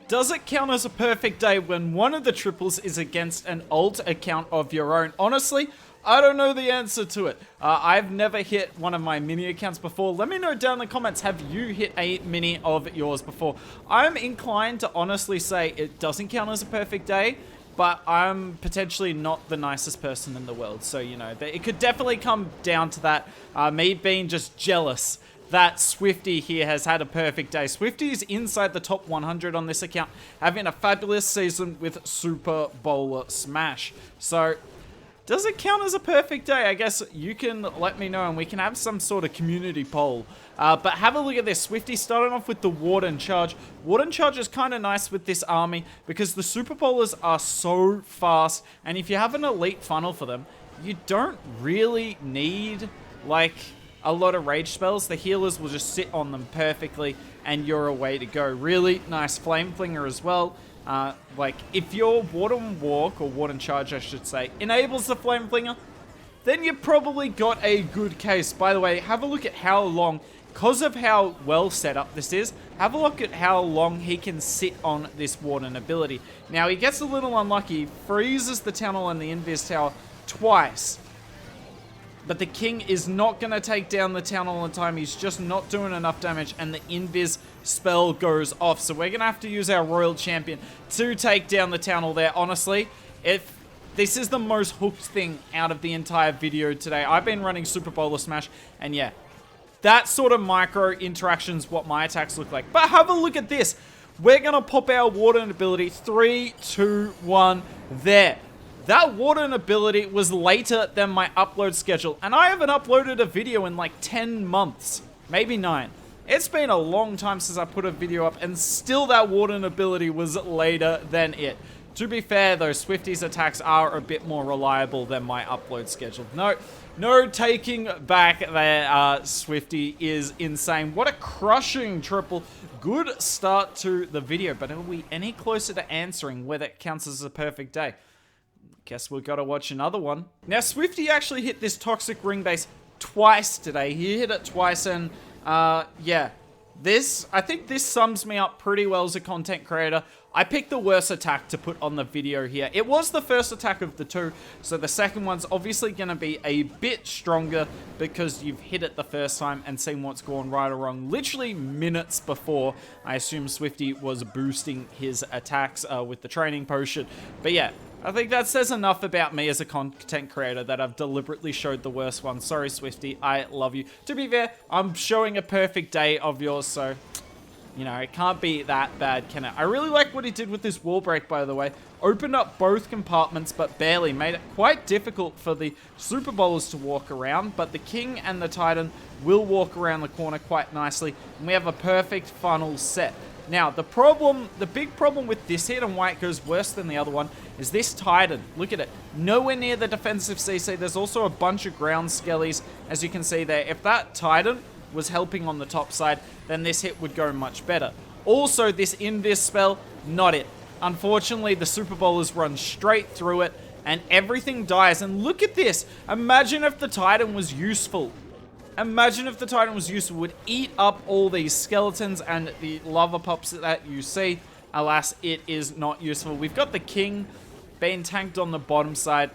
Does it count as a perfect day when one of the triples is against an alt account of your own? Honestly, I don't know the answer to it. I've never hit one of my mini accounts before. Let me know down in the comments, have you hit a mini of yours before? I'm inclined to honestly say it doesn't count as a perfect day, but I'm potentially not the nicest person in the world. So, you know, it could definitely come down to that. Me being just jealous that Swifty here has had a perfect day. Swifty is inside the top 100 on this account, having a fabulous season with Super Bowler Smash. So, does it count as a perfect day? I guess you can let me know and we can have some sort of community poll. But have a look at this. Swifty starting off with the Warden Charge. Warden Charge is kind of nice with this army because the Super Bowlers are so fast. And if you have an elite funnel for them, you don't really need, like, a lot of rage spells. The healers will just sit on them perfectly and you're away to go. Really nice Flame Flinger as well. Like, if your Warden Walk, or Warden Charge I should say, enables the Flame Flinger, then you've probably got a good case. By the way, have a look at how long, because of how well set up this is, have a look at how long he can sit on this Warden ability. Now, he gets a little unlucky, freezes the tunnel and the Invis Tower twice. But the King is not going to take down the town all the time. He's just not doing enough damage, and the Invis spell goes off. So we're going to have to use our Royal Champion to take down the town all there. Honestly, if this is the most hooked thing out of the entire video today. I've been running Super Bowler Smash, and yeah, that sort of micro interaction's what my attacks look like. But have a look at this. We're going to pop our Warden ability. 3, 2, 1, there. That Warden ability was later than my upload schedule, and I haven't uploaded a video in like 10 months, maybe 9. It's been a long time since I put a video up, and still that Warden ability was later than it. To be fair though, Swifty's attacks are a bit more reliable than my upload schedule. No taking back there. Swifty is insane. What a crushing triple. Good start to the video, but are we any closer to answering whether it counts as a perfect day? Guess we've got to watch another one. Now, Swifty actually hit this Toxic Ring Base twice today. He hit it twice, and yeah. I think this sums me up pretty well as a content creator. I picked the worst attack to put on the video here. It was the first attack of the two, so the second one's obviously going to be a bit stronger because you've hit it the first time and seen what's gone right or wrong literally minutes before. I assume Swifty was boosting his attacks with the training potion. But yeah, I think that says enough about me as a content creator that I've deliberately showed the worst one. Sorry, Swifty, I love you. To be fair, I'm showing a perfect day of yours, so, you know, it can't be that bad, can it? I really like what he did with this wall break, by the way. Opened up both compartments, but barely. Made it quite difficult for the Super Bowlers to walk around, but the King and the Titan will walk around the corner quite nicely, and we have a perfect funnel set. Now, the big problem with this hit and why it goes worse than the other one is this Titan. Look at it. Nowhere near the defensive CC. There's also a bunch of ground skellies, as you can see there. If that Titan was helping on the top side, then this hit would go much better. Also, this Invis spell, not it. Unfortunately, the Super Bowlers run straight through it, and everything dies. And look at this. Imagine if the Titan was useful. Imagine if the Titan was useful, would eat up all these skeletons and the lava pups that you see. Alas, it is not useful. We've got the King being tanked on the bottom side.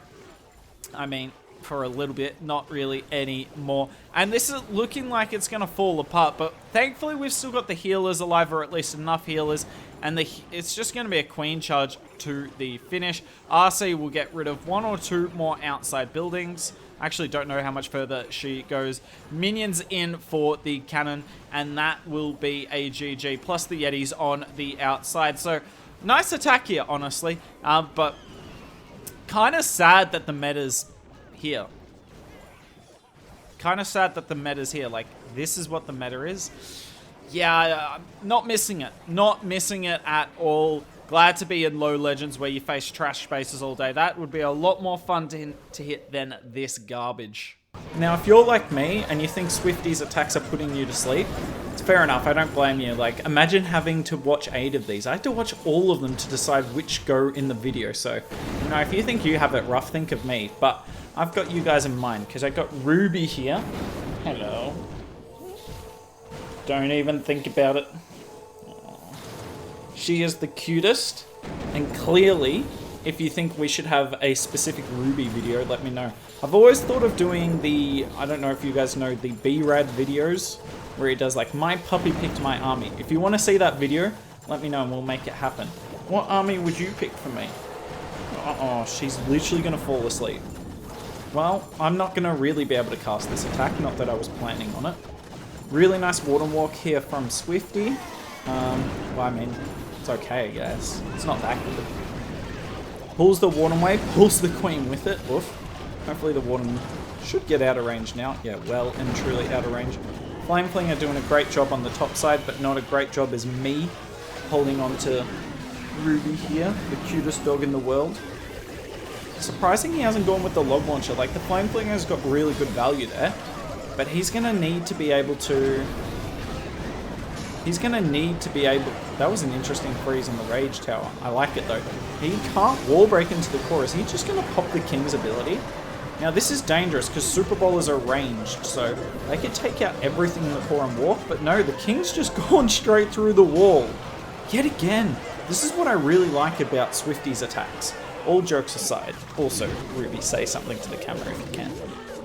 I mean, for a little bit, not really anymore. And this is looking like it's going to fall apart, but thankfully we've still got the healers alive, or at least enough healers, and it's just going to be a queen charge to the finish. RC will get rid of 1 or 2 more outside buildings. I actually don't know how much further she goes. Minions in for the cannon, and that will be a GG, plus the Yetis on the outside. So, nice attack here, honestly, but kind of sad that the meta's here. Kind of sad that the meta's here. Like, this is what the meta is. Yeah, not missing it. Not missing it at all. Glad to be in low Legends where you face trash spaces all day. That would be a lot more fun to hit than this garbage. Now, if you're like me and you think Swifty's attacks are putting you to sleep, it's fair enough. I don't blame you. Like, imagine having to watch 8 of these. I had to watch all of them to decide which go in the video. So, you know, if you think you have it rough, think of me. But I've got you guys in mind because I got Ruby here. Hello. Don't even think about it. She is the cutest, and clearly, if you think we should have a specific Ruby video, let me know. I've always thought of doing the, I don't know if you guys know, the B-Rad videos, where he does like, my puppy picked my army. If you want to see that video, let me know and we'll make it happen. What army would you pick for me? Uh-oh, she's literally going to fall asleep. Well, I'm not going to really be able to cast this attack, not that I was planning on it. Really nice water walk here from Swifty. Well, I mean, it's okay, I guess. It's not that good. Pulls the Warden Wave, pulls the Queen with it. Oof. Hopefully the Warden should get out of range now. Yeah, well and truly out of range. Flame Flinger doing a great job on the top side, but not a great job as me holding on to Ruby here, the cutest dog in the world. Surprising he hasn't gone with the Log Launcher. Like, the Flame Flinger has got really good value there, but he's going to need to be able to... That was an interesting freeze on the Rage Tower. I like it though. He can't wall break into the core. Is he just going to pop the King's ability? Now this is dangerous because Super Bowlers are ranged, so they could take out everything in the core and walk, but no, the King's just gone straight through the wall. Yet again, this is what I really like about Swifty's attacks. All jokes aside, also, Ruby, say something to the camera if you can.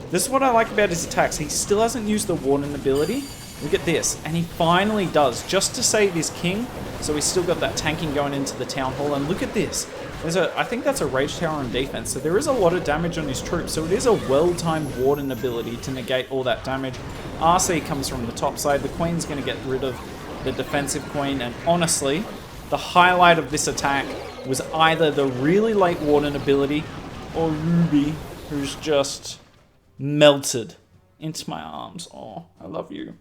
This is what I like about his attacks. He still hasn't used the Warden ability. Look at this, and he finally does, just to save his king. So he's still got that tanking going into the Town Hall, and look at this. I think that's a Rage Tower on defense, so there is a lot of damage on his troops, so it is a well-timed Warden ability to negate all that damage. RC comes from the top side, the Queen's going to get rid of the defensive Queen, and honestly, the highlight of this attack was either the really late Warden ability, or Ruby, who's just melted into my arms. Oh, I love you.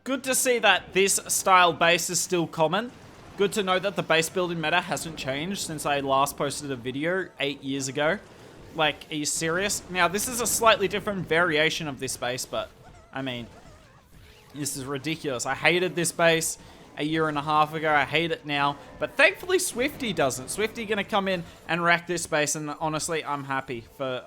Good to see that this style base is still common. Good to know that the base building meta hasn't changed since I last posted a video 8 years ago. Like, are you serious? Now, this is a slightly different variation of this base, but, I mean, this is ridiculous. I hated this base a year and a half ago. I hate it now. But thankfully, Swifty doesn't. Swifty gonna come in and wreck this base, and honestly, I'm happy for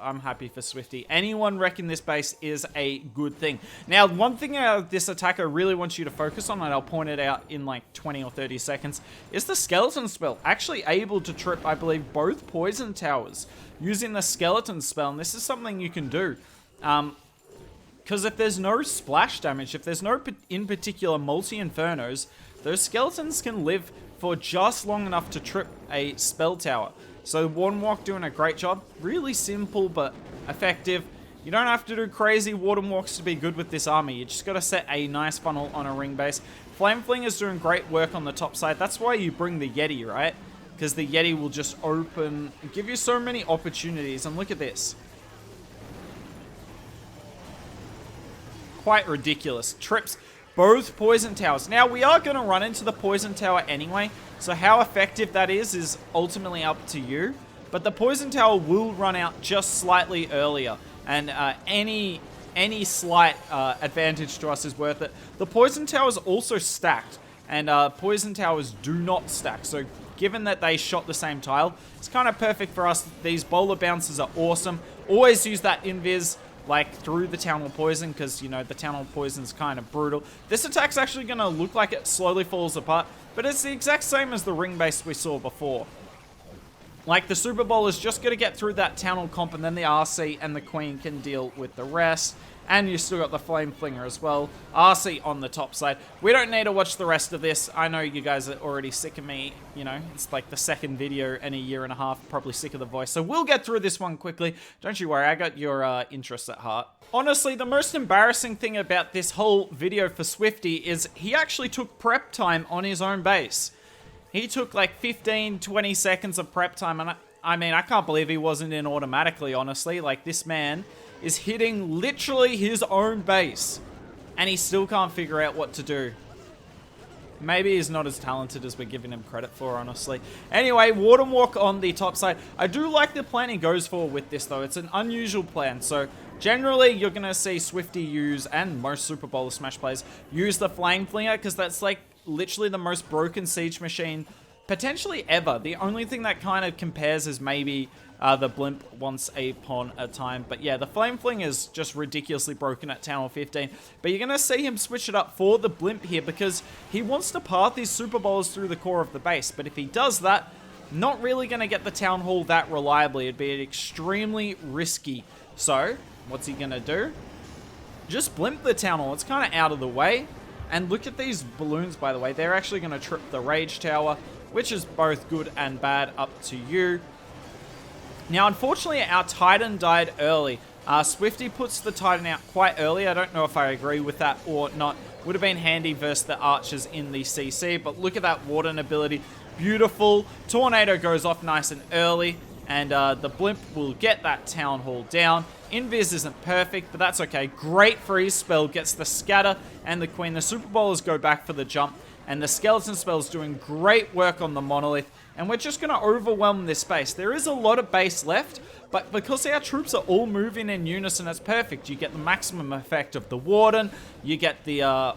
Swifty. Anyone wrecking this base is a good thing. Now, one thing this attack I really want you to focus on, and I'll point it out in like 20 or 30 seconds, is the Skeleton spell. Actually able to trip, I believe, both poison towers using the Skeleton spell, and this is something you can do. Because if there's no splash damage, if there's no, in particular, multi-infernos, those skeletons can live for just long enough to trip a spell tower. So Warden Walk doing a great job. Really simple but effective. You don't have to do crazy Warden Walks to be good with this army. You just got to set a nice funnel on a ring base. Flame Flinger is doing great work on the top side. That's why you bring the Yeti, right? Because the Yeti will just open, give you so many opportunities. And look at this. Quite ridiculous. Trips both poison towers. Now, we are going to run into the poison tower anyway, so how effective that is ultimately up to you. But the poison tower will run out just slightly earlier, and any slight advantage to us is worth it. The poison tower is also stacked, and poison towers do not stack, so given that they shot the same tile, it's kind of perfect for us. These bowler bounces are awesome. Always use that invis like through the Town Hall Poison, because, you know, the Town Hall Poison is kind of brutal. This attack's actually going to look like it slowly falls apart, but it's the exact same as the ring base we saw before. Like, the Super Bowl is just going to get through that Town Hall comp, and then the RC and the Queen can deal with the rest. And you still got the Flame Flinger as well. RC on the top side. We don't need to watch the rest of this. I know you guys are already sick of me. You know, it's like the second video in a year and a half. Probably sick of the voice. So we'll get through this one quickly. Don't you worry. I got your interests at heart. Honestly, the most embarrassing thing about this whole video for Swifty is he actually took prep time on his own base. He took like 15, 20 seconds of prep time. And I mean, I can't believe he wasn't in automatically, honestly. Like, this man is hitting literally his own base, and he still can't figure out what to do. Maybe he's not as talented as we're giving him credit for, honestly. Anyway, Warden Walk on the top side. I do like the plan he goes for with this, though. It's an unusual plan. So generally, you're going to see Swifty use, and most Super Bowler Smash players, use the Flame Flinger, because that's like literally the most broken siege machine potentially ever. The only thing that kind of compares is maybe the blimp once upon a time. But yeah, the Flame Fling is just ridiculously broken at Town Hall 15. But you're going to see him switch it up for the blimp here because he wants to path these Super Bowlers through the core of the base. But if he does that, not really going to get the Town Hall that reliably. It'd be extremely risky. So, what's he going to do? Just blimp the Town Hall. It's kind of out of the way. And look at these balloons, by the way. They're actually going to trip the Rage Tower, which is both good and bad, up to you. Now, unfortunately, our Titan died early. Swifty puts the Titan out quite early. I don't know if I agree with that or not. Would have been handy versus the Archers in the CC, but look at that Warden ability. Beautiful. Tornado goes off nice and early, and the Blimp will get that Town Hall down. Invis isn't perfect, but that's okay. Great freeze spell, gets the Scatter and the Queen. The Super Bowlers go back for the jump, and the Skeleton spell's doing great work on the Monolith, and we're just going to overwhelm this base. There is a lot of base left, but because our troops are all moving in unison, it's perfect. You get the maximum effect of the Warden, you get the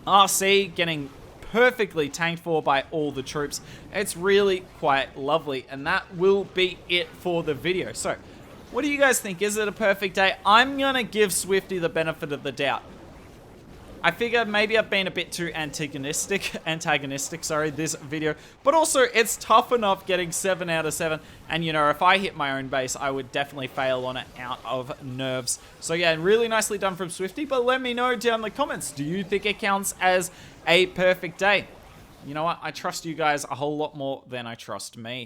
RC getting perfectly tanked for by all the troops. It's really quite lovely, and that will be it for the video. So, what do you guys think? Is it a perfect day? I'm going to give Swifty the benefit of the doubt. I figure maybe I've been a bit too antagonistic, this video. But also, it's tough enough getting 7 out of 7. And, you know, if I hit my own base, I would definitely fail on it out of nerves. So, yeah, really nicely done from Swifty. But let me know down in the comments, do you think it counts as a perfect day? You know what? I trust you guys a whole lot more than I trust me.